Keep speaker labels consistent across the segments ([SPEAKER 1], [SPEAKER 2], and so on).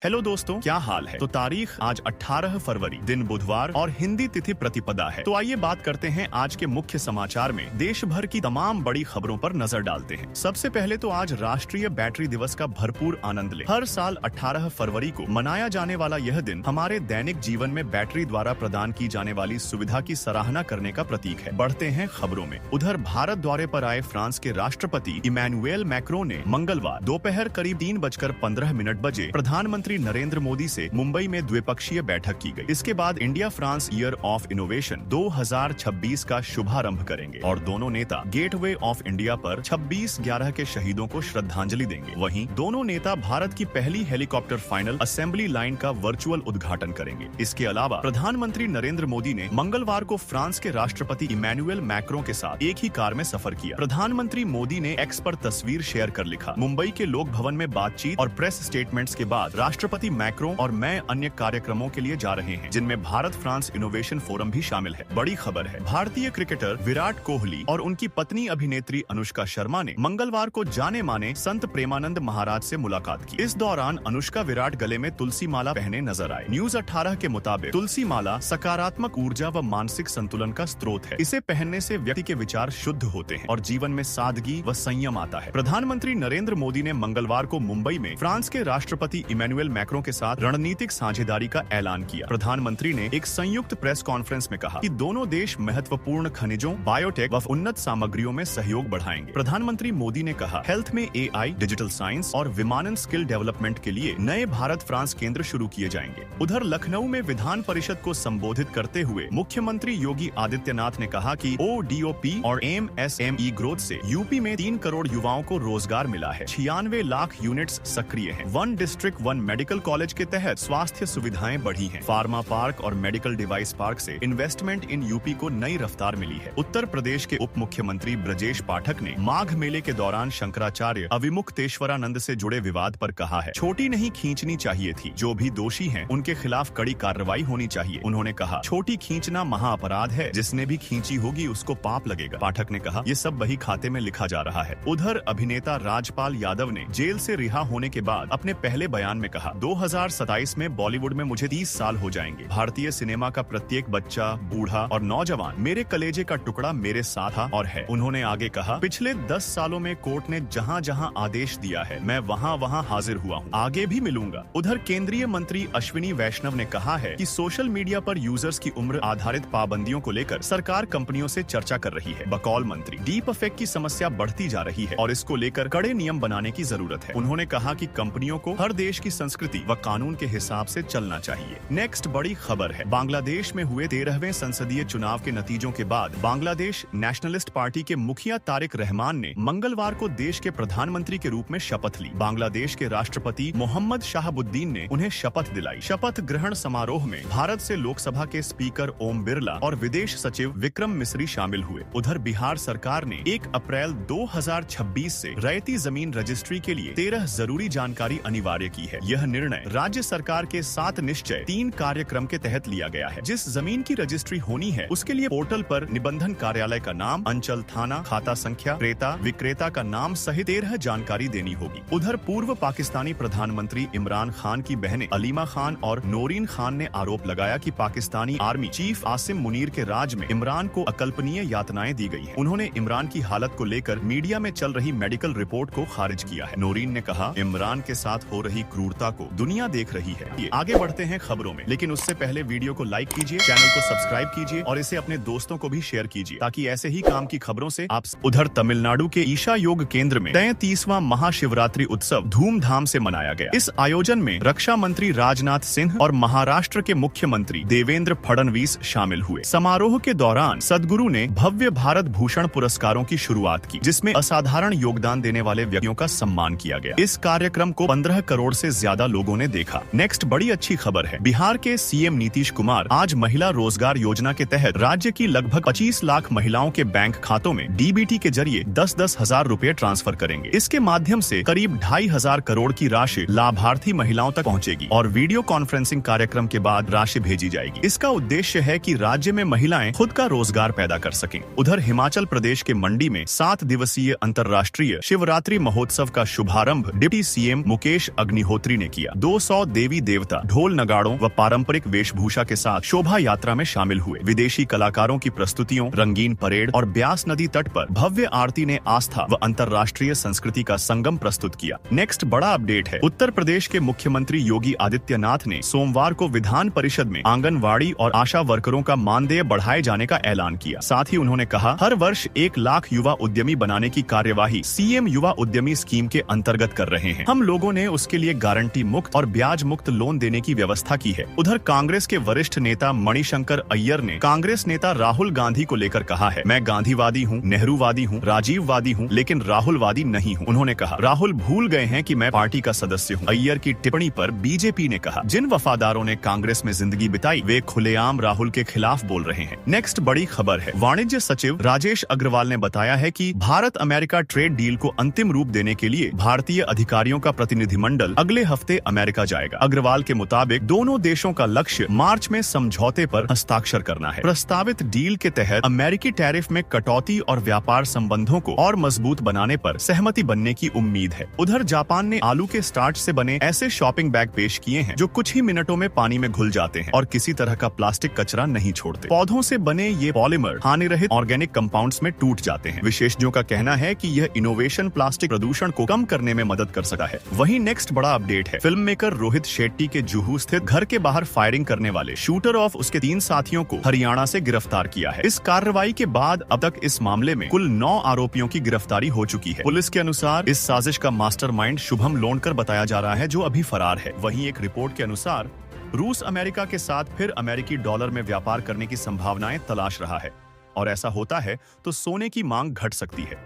[SPEAKER 1] Hello दोस्तों, क्या हाल है। तो तारीख आज 18 फरवरी दिन बुधवार और हिंदी तिथि प्रतिपदा है। तो आइए बात करते हैं आज के मुख्य समाचार में देश भर की तमाम बड़ी खबरों पर नजर डालते हैं। सबसे पहले तो आज राष्ट्रीय बैटरी दिवस का भरपूर आनंद लें। हर साल 18 फरवरी को मनाया जाने वाला यह दिन हमारे दैनिक जीवन में बैटरी द्वारा प्रदान की जाने वाली सुविधा की सराहना करने का प्रतीक है। बढ़ते हैं खबरों में। उधर भारत दौरे पर आए फ्रांस के राष्ट्रपति इमैनुएल मैक्रों ने मंगलवार दोपहर करीब 3:15 बजे प्रधानमंत्री नरेंद्र मोदी से मुंबई में द्विपक्षीय बैठक की गई। इसके बाद India France year of innovation 2026 का शुभारंभ करेंगे और दोनों नेता गेटवे ऑफ इंडिया पर 26/11 के शहीदों को श्रद्धांजलि देंगे। वहीं दोनों नेता भारत की पहली हेलीकॉप्टर फाइनल असेंबली लाइन का वर्चुअल उद्घाटन करेंगे। इसके अलावा प्रधानमंत्री नरेंद्र मोदी ने मंगलवार को फ्रांस के राष्ट्रपति इमैनुएल मैक्रों के साथ एक ही कार में सफर किया। प्रधानमंत्री मोदी ने एक्स पर तस्वीर शेयर कर लिखा, मुंबई के लोक भवन में बातचीत और प्रेस स्टेटमेंट्स के बाद राष्ट्रपति मैक्रों और मैं अन्य कार्यक्रमों के लिए जा रहे हैं, जिनमें भारत फ्रांस इनोवेशन फोरम भी शामिल है। बड़ी खबर है, भारतीय क्रिकेटर विराट कोहली और उनकी पत्नी अभिनेत्री अनुष्का शर्मा ने मंगलवार को जाने माने संत प्रेमानंद महाराज से मुलाकात की। इस दौरान अनुष्का विराट गले में तुलसी माला पहने नजर आए। न्यूज 18 के मुताबिक तुलसी माला सकारात्मक ऊर्जा व मानसिक संतुलन का स्रोत है। इसे पहनने से व्यक्ति के विचार शुद्ध होते हैं और जीवन में सादगी व संयम आता है। प्रधानमंत्री नरेंद्र मोदी ने मंगलवार को मुंबई में फ्रांस के राष्ट्रपति इमैनुएल मैक्रों के साथ रणनीतिक साझेदारी का ऐलान किया। प्रधानमंत्री ने एक संयुक्त प्रेस कॉन्फ्रेंस में कहा कि दोनों देश महत्वपूर्ण खनिजों, बायोटेक व उन्नत सामग्रियों में सहयोग बढ़ाएंगे। प्रधानमंत्री मोदी ने कहा, हेल्थ में AI, डिजिटल साइंस और विमानन स्किल डेवलपमेंट के लिए नए भारत फ्रांस केंद्र शुरू किए जाएंगे। उधर लखनऊ में विधान परिषद को संबोधित करते हुए मुख्यमंत्री योगी आदित्यनाथ ने कहा कि ODOP और MSME ग्रोथ से यूपी में 3 करोड़ युवाओं को रोजगार मिला है। 96 लाख यूनिट्स सक्रिय हैं। 1 डिस्ट्रिक्ट 1 मेडिकल कॉलेज के तहत स्वास्थ्य सुविधाएं बढ़ी हैं। फार्मा पार्क और मेडिकल डिवाइस पार्क से इन्वेस्टमेंट इन यूपी को नई रफ्तार मिली है। उत्तर प्रदेश के उप मुख्यमंत्री ब्रजेश पाठक ने माघ मेले के दौरान शंकराचार्य अविमुक्तेश्वरानंद से जुड़े विवाद पर कहा है, छोटी नहीं खींचनी चाहिए थी। जो भी दोषी हैं, उनके खिलाफ कड़ी कार्रवाई होनी चाहिए। उन्होंने कहा, छोटी खींचना महाअपराध है, जिसने भी खींची होगी उसको पाप लगेगा। पाठक ने कहा, ये सब बही खाते में लिखा जा रहा है। उधर अभिनेता राजपाल यादव ने जेल से रिहा होने के बाद अपने पहले बयान में कहा, 2027 में बॉलीवुड में मुझे 30 साल हो जाएंगे। भारतीय सिनेमा का प्रत्येक बच्चा, बूढ़ा और नौजवान मेरे कलेजे का टुकड़ा मेरे साथ था और है। उन्होंने आगे कहा, पिछले 10 सालों में कोर्ट ने जहां जहां आदेश दिया है, मैं वहां वहां हाजिर हुआ हूं, आगे भी मिलूंगा। उधर केंद्रीय मंत्री अश्विनी वैष्णव ने कहा है कि सोशल मीडिया पर यूजर्स की उम्र आधारित पाबंदियों को लेकर सरकार कंपनियों से चर्चा कर रही है। बकौल मंत्री, डीप फेक की समस्या बढ़ती जा रही है और इसको लेकर कड़े नियम बनाने की जरूरत है। उन्होंने कहा कि कंपनियों को हर देश की संस्कृति व कानून के हिसाब से चलना चाहिए। नेक्स्ट बड़ी खबर है, बांग्लादेश में हुए 13वें संसदीय चुनाव के नतीजों के बाद बांग्लादेश नेशनलिस्ट पार्टी के मुखिया तारिक रहमान ने मंगलवार को देश के प्रधानमंत्री के रूप में शपथ ली। बांग्लादेश के राष्ट्रपति मोहम्मद शाहबुद्दीन ने उन्हें शपथ दिलाई। शपथ ग्रहण समारोह में भारत से लोकसभा के स्पीकर ओम बिरला और विदेश सचिव विक्रम मिस्री शामिल हुए। उधर बिहार सरकार ने 1 अप्रैल 2026 से रैयती जमीन रजिस्ट्री के लिए 13 जरूरी जानकारी अनिवार्य की है। यह निर्णय राज्य सरकार के 7 निश्चय 3 कार्यक्रम के तहत लिया गया है। जिस जमीन की रजिस्ट्री होनी है, उसके लिए पोर्टल पर निबंधन कार्यालय का नाम, अंचल, थाना, खाता संख्या, क्रेता विक्रेता का नाम सहित 13 जानकारी देनी होगी। उधर पूर्व पाकिस्तानी प्रधानमंत्री इमरान खान की बहनें अलीमा खान और नोरीन खान ने आरोप लगाया कि पाकिस्तानी आर्मी चीफ आसिम मुनीर के राज में इमरान को अकल्पनीय यातनाएं दी गई हैं। उन्होंने इमरान की हालत को लेकर मीडिया में चल रही मेडिकल रिपोर्ट को खारिज किया है। नोरीन ने कहा, इमरान के साथ हो रही क्रूरता को दुनिया देख रही है। आगे बढ़ते हैं खबरों में, लेकिन उससे पहले वीडियो को लाइक कीजिए, चैनल को सब्सक्राइब कीजिए और इसे अपने दोस्तों को भी शेयर कीजिए, ताकि ऐसे ही काम की खबरों से आप। उधर तमिलनाडु के ईशा योग केंद्र में 33वां महाशिवरात्रि उत्सव धूमधाम से मनाया गया। इस आयोजन में रक्षा मंत्री राजनाथ सिंह और महाराष्ट्र के मुख्यमंत्री देवेंद्र फडणवीस शामिल हुए। समारोह के दौरान सदगुरु ने भव्य भारत भूषण पुरस्कारों की शुरुआत की, जिसमें असाधारण योगदान देने वाले व्यक्तियों का सम्मान किया गया। इस कार्यक्रम को 15 करोड़ से ज्यादा लोगों ने देखा। नेक्स्ट बड़ी अच्छी खबर है, बिहार के सीएम नीतीश कुमार आज महिला रोजगार योजना के तहत राज्य की लगभग 25 लाख महिलाओं के बैंक खातों में डीबीटी के जरिए 10-10 हजार रुपए ट्रांसफर करेंगे। इसके माध्यम से करीब 2,500 करोड़ की राशि लाभार्थी महिलाओं तक पहुंचेगी और वीडियो कॉन्फ्रेंसिंग कार्यक्रम के बाद राशि भेजी जाएगी। इसका उद्देश्य है कि राज्य में महिलाएं खुद का रोजगार पैदा कर सकें। उधर हिमाचल प्रदेश के मंडी में 7 दिवसीय अंतर्राष्ट्रीय शिवरात्रि महोत्सव का शुभारंभ डिप्टी सीएम मुकेश अग्निहोत्री ने किया। 200 देवी देवता ढोल नगाड़ों व पारंपरिक वेशभूषा के साथ शोभा यात्रा में शामिल हुए। विदेशी कलाकारों की प्रस्तुतियों, रंगीन परेड और ब्यास नदी तट पर भव्य आरती ने आस्था व अंतर्राष्ट्रीय संस्कृति का संगम प्रस्तुत किया। नेक्स्ट बड़ा अपडेट है, उत्तर प्रदेश के मुख्यमंत्री योगी आदित्यनाथ ने सोमवार को विधान परिषद में आंगनवाड़ी और आशा वर्करों का मानदेय बढ़ाए जाने का ऐलान किया। साथ ही उन्होंने कहा, हर वर्ष 1 लाख युवा उद्यमी बनाने की कार्यवाही सीएम युवा उद्यमी स्कीम के अंतर्गत कर रहे हैं। हम लोगों ने उसके लिए गारंटी मुक्त और ब्याज मुक्त लोन देने की व्यवस्था की है। उधर कांग्रेस के वरिष्ठ नेता मणिशंकर अय्यर ने कांग्रेस नेता राहुल गांधी को लेकर कहा है, मैं गांधीवादी हूँ, नेहरूवादी हूँ, राजीववादी हूँ, लेकिन राहुलवादी नहीं हूँ। उन्होंने कहा, राहुल भूल गए हैं कि मैं पार्टी का सदस्य हूँ। अय्यर की टिप्पणी पर बीजेपी ने कहा, जिन वफादारों ने कांग्रेस में जिंदगी बिताई वे खुलेआम राहुल के खिलाफ बोल रहे हैं। नेक्स्ट बड़ी खबर है, वाणिज्य सचिव राजेश अग्रवाल ने बताया है कि भारत अमेरिका ट्रेड डील को अंतिम रूप देने के लिए भारतीय अधिकारियों का प्रतिनिधिमंडल अगले हफ्ते अमेरिका जाएगा। अग्रवाल के मुताबिक दोनों देशों का लक्ष्य मार्च में समझौते पर हस्ताक्षर करना है। प्रस्तावित डील के तहत अमेरिकी टैरिफ में कटौती और व्यापार संबंधों को और मजबूत बनाने पर सहमति बनने की उम्मीद है। उधर जापान ने आलू के स्टार्च से बने ऐसे शॉपिंग बैग पेश किए हैं जो कुछ ही मिनटों में पानी में घुल जाते हैं और किसी तरह का प्लास्टिक कचरा नहीं छोड़ते। पौधों से बने ये पॉलीमर हानिरहित ऑर्गेनिक कंपाउंड्स में टूट जाते हैं। विशेषज्ञों का कहना है कि यह इनोवेशन प्लास्टिक प्रदूषण को कम करने में मदद कर सकता है। वहीं नेक्स्ट बड़ा अपडेट है, फिल्म मेकर रोहित शेट्टी के जुहू स्थित घर के बाहर फायरिंग करने वाले शूटर ऑफ उसके 3 साथियों को हरियाणा से गिरफ्तार किया है। इस कार्रवाई के बाद अब तक इस मामले में कुल 9 आरोपियों की गिरफ्तारी हो चुकी है। पुलिस के अनुसार इस साजिश का मास्टरमाइंड शुभम लोणकर बताया जा रहा है, जो अभी फरार है। वहीं एक रिपोर्ट के अनुसार रूस अमेरिका के साथ फिर अमेरिकी डॉलर में व्यापार करने की संभावनाएं तलाश रहा है और ऐसा होता है तो सोने की मांग घट सकती है।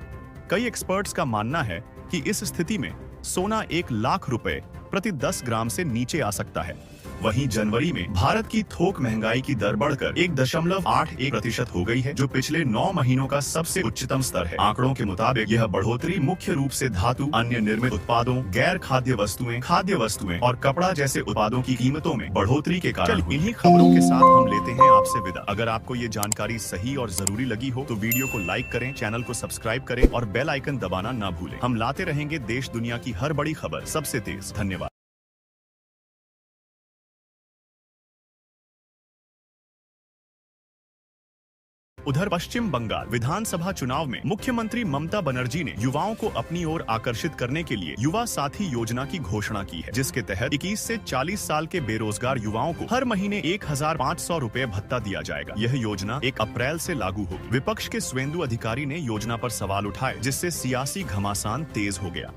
[SPEAKER 1] कई एक्सपर्ट्स का मानना है कि इस स्थिति में सोना 1 लाख रुपए प्रति 10 ग्राम से नीचे आ सकता है। वहीं जनवरी में भारत की थोक महंगाई की दर बढ़कर 1.81% हो गई है, जो पिछले 9 महीनों का सबसे उच्चतम स्तर है। आंकड़ों के मुताबिक यह बढ़ोतरी मुख्य रूप से धातु, अन्य निर्मित उत्पादों, गैर खाद्य वस्तुएं और कपड़ा जैसे उत्पादों की कीमतों में बढ़ोतरी के कारण हुई। इन्हीं खबरों के साथ हम लेते हैं आपसे विदा। अगर आपको ये जानकारी सही और जरूरी लगी हो तो वीडियो को लाइक करें, चैनल को सब्सक्राइब करें और बेल आइकन दबाना ना भूलें। हम लाते रहेंगे देश दुनिया की हर बड़ी खबर सबसे तेज। धन्यवाद। उधर पश्चिम बंगाल विधानसभा चुनाव में मुख्यमंत्री ममता बनर्जी ने युवाओं को अपनी ओर आकर्षित करने के लिए युवा साथी योजना की घोषणा की है, जिसके तहत 21 से 40 साल के बेरोजगार युवाओं को हर महीने 1500 रुपए भत्ता दिया जाएगा। यह योजना 1 अप्रैल से लागू होगी। विपक्ष के सुवेंदु अधिकारी ने योजना पर सवाल उठाए, जिससे सियासी घमासान तेज हो गया।